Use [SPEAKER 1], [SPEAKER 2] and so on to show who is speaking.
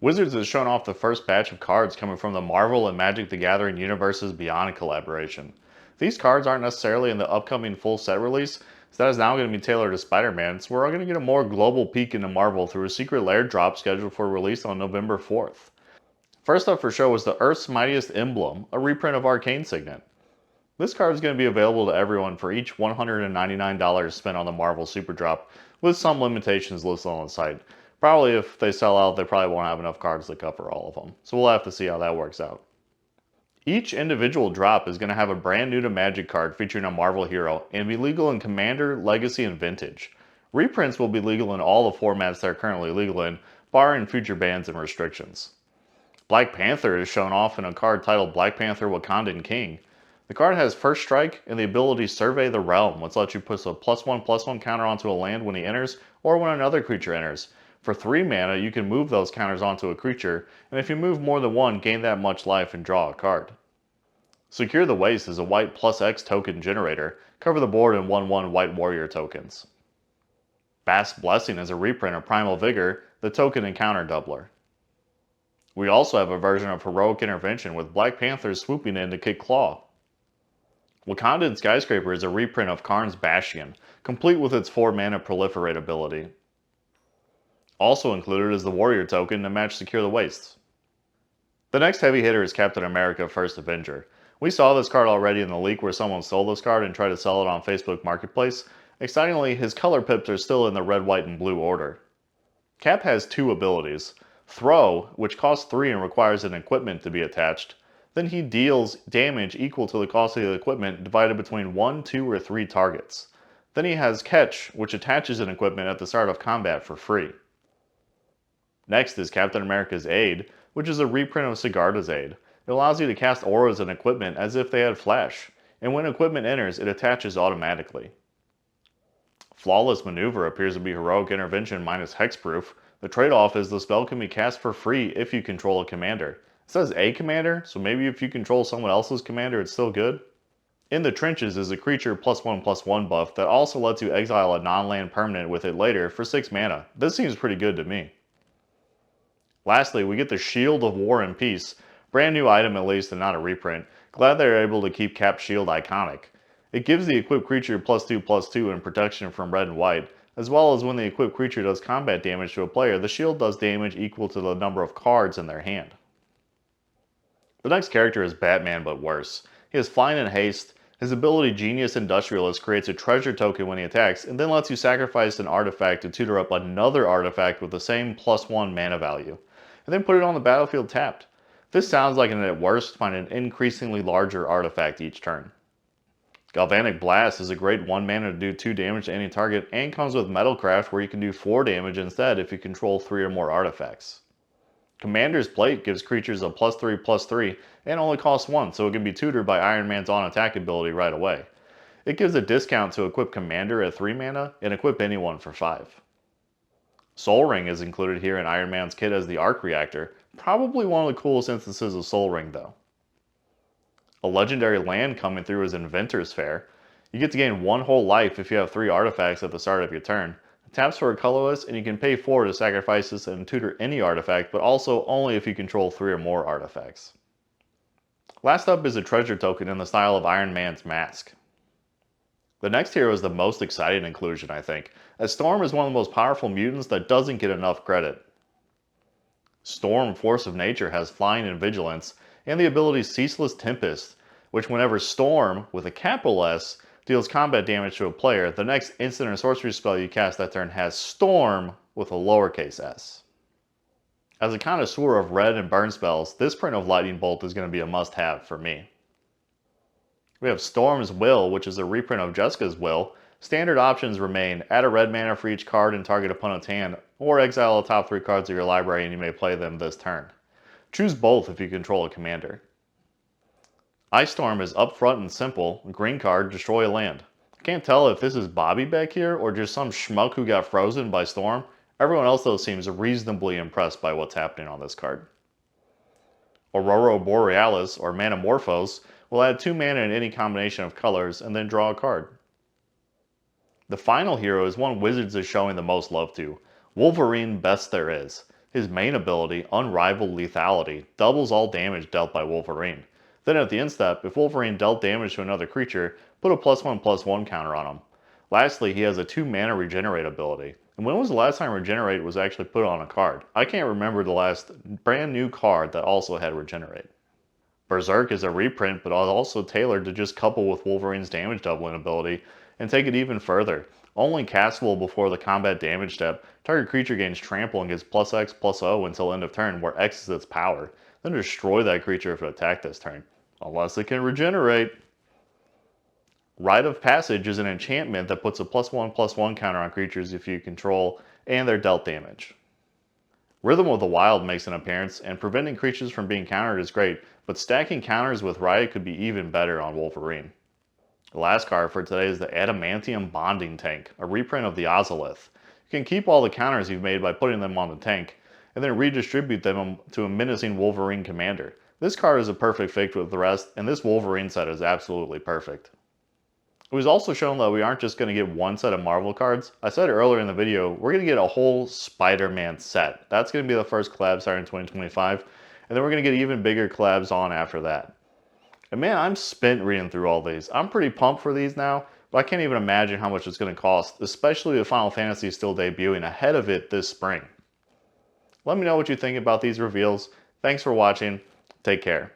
[SPEAKER 1] Wizards has shown off the first batch of cards coming from the Marvel and Magic the Gathering Universes Beyond collaboration. These cards aren't necessarily in the upcoming full set release, so that is now going to be tailored to Spider-Man, so we're going to get a more global peek into Marvel through a secret lair drop scheduled for release on November 4th. First up for show was the Earth's Mightiest Emblem, a reprint of Arcane Signet. This card is going to be available to everyone for each $199 spent on the Marvel Super Drop, with some limitations listed on the site. Probably if they sell out, they probably won't have enough cards to cover all of them, so we'll have to see how that works out. Each individual drop is going to have a brand new to Magic card featuring a Marvel hero and be legal in Commander, Legacy, and Vintage. Reprints will be legal in all the formats they're currently legal in, barring future bans and restrictions. Black Panther is shown off in a card titled Black Panther Wakandan King. The card has First Strike and the ability Survey the Realm, which lets you put a +1/+1 counter onto a land when he enters or when another creature enters. For 3 mana, you can move those counters onto a creature, and if you move more than one, gain that much life and draw a card. Secure the Waste is a white +X token generator. Cover the board in 1/1 white warrior tokens. Vast Blessing is a reprint of Primal Vigor, the token and counter doubler. We also have a version of Heroic Intervention with Black Panthers swooping in to kick Claw. Wakandan Skyscraper is a reprint of Karn's Bastion, complete with its 4 mana proliferate ability. Also included is the Warrior token to match Secure the Wastes. The next heavy hitter is Captain America First Avenger. We saw this card already in the leak where someone stole this card and tried to sell it on Facebook Marketplace. Excitingly, his color pips are still in the red, white, and blue order. Cap has 2 abilities. Throw, which costs 3 and requires an equipment to be attached. Then he deals damage equal to the cost of the equipment divided between 1, 2, or 3 targets. Then he has Catch, which attaches an equipment at the start of combat for free. Next is Captain America's Aid, which is a reprint of Sigarda's Aid. It allows you to cast auras and equipment as if they had flash, and when equipment enters, it attaches automatically. Flawless Maneuver appears to be Heroic Intervention minus Hexproof. The trade-off is the spell can be cast for free if you control a commander. It says a commander, so maybe if you control someone else's commander, it's still good. In the Trenches is a creature +1/+1 buff that also lets you exile a non-land permanent with it later for 6 mana. This seems pretty good to me. Lastly, we get the Shield of War and Peace. Brand new item at least and not a reprint. Glad they were able to keep Cap's shield iconic. It gives the equipped creature +2/+2 in protection from red and white, as well as when the equipped creature does combat damage to a player, the shield does damage equal to the number of cards in their hand. The next character is Batman, but worse. He has Flying and Haste. His ability Genius Industrialist creates a treasure token when he attacks, and then lets you sacrifice an artifact to tutor up another artifact with the same +1 mana value, and then put it on the battlefield tapped. This sounds like an at worst find an increasingly larger artifact each turn. Galvanic Blast is a great 1 mana to do 2 damage to any target, and comes with Metalcraft where you can do 4 damage instead if you control 3 or more artifacts. Commander's Plate gives creatures a +3/+3 and only costs 1, so it can be tutored by Iron Man's on-attack ability right away. It gives a discount to equip Commander at 3 mana and equip anyone for 5. Soul Ring is included here in Iron Man's kit as the Arc Reactor, probably one of the coolest instances of Soul Ring though. A legendary land coming through is Inventor's Fair. You get to gain 1 whole life if you have 3 artifacts at the start of your turn. It taps for a colorless, and you can pay 4 to sacrifice this and tutor any artifact, but also only if you control 3 or more artifacts. Last up is a treasure token in the style of Iron Man's Mask. The next hero is the most exciting inclusion, I think, as Storm is one of the most powerful mutants that doesn't get enough credit. Storm Force of Nature has Flying and Vigilance, and the ability Ceaseless Tempest, which whenever Storm, with a capital S, deals combat damage to a player, the next instant or sorcery spell you cast that turn has Storm with a lowercase s. As a connoisseur of red and burn spells, this print of Lightning Bolt is going to be a must-have for me. We have Storm's Will, which is a reprint of Jessica's Will. Standard options remain: add a red mana for each card in target opponent's hand, or exile the top 3 cards of your library and you may play them this turn. Choose both if you control a commander. Ice Storm is upfront and simple. Green card, destroy a land. I can't tell if this is Bobby back here or just some schmuck who got frozen by Storm. Everyone else though seems reasonably impressed by what's happening on this card. Aurora Borealis, or Manamorphose, will add 2 mana in any combination of colors and then draw a card. The final hero is one Wizards is showing the most love to, Wolverine Best There Is. His main ability, Unrivaled Lethality, doubles all damage dealt by Wolverine. Then at the end step, if Wolverine dealt damage to another creature, put a +1/+1 counter on him. Lastly, he has a 2 mana Regenerate ability. And when was the last time Regenerate was actually put on a card? I can't remember the last brand new card that also had Regenerate. Berserk is a reprint, but also tailored to just couple with Wolverine's damage doubling ability, and take it even further. Only castable before the combat damage step, target creature gains trample and gets +X/+O until end of turn, where X is its power. Then destroy that creature if it attacked this turn. Unless it can regenerate. Rite of Passage is an enchantment that puts a +1/+1 counter on creatures if you control, and they're dealt damage. Rhythm of the Wild makes an appearance, and preventing creatures from being countered is great, but stacking counters with Riot could be even better on Wolverine. The last card for today is the Adamantium Bonding Tank, a reprint of the Ozolith. You can keep all the counters you've made by putting them on the tank, and then redistribute them to a menacing Wolverine commander. This card is a perfect fit with the rest, and this Wolverine set is absolutely perfect. It was also shown that we aren't just going to get one set of Marvel cards. I said earlier in the video, we're going to get a whole Spider-Man set. That's going to be the first collab starting in 2025, and then we're going to get even bigger collabs on after that. And man, I'm spent reading through all these. I'm pretty pumped for these now, but I can't even imagine how much it's going to cost, especially with Final Fantasy still debuting ahead of it this spring. Let me know what you think about these reveals. Thanks for watching. Take care.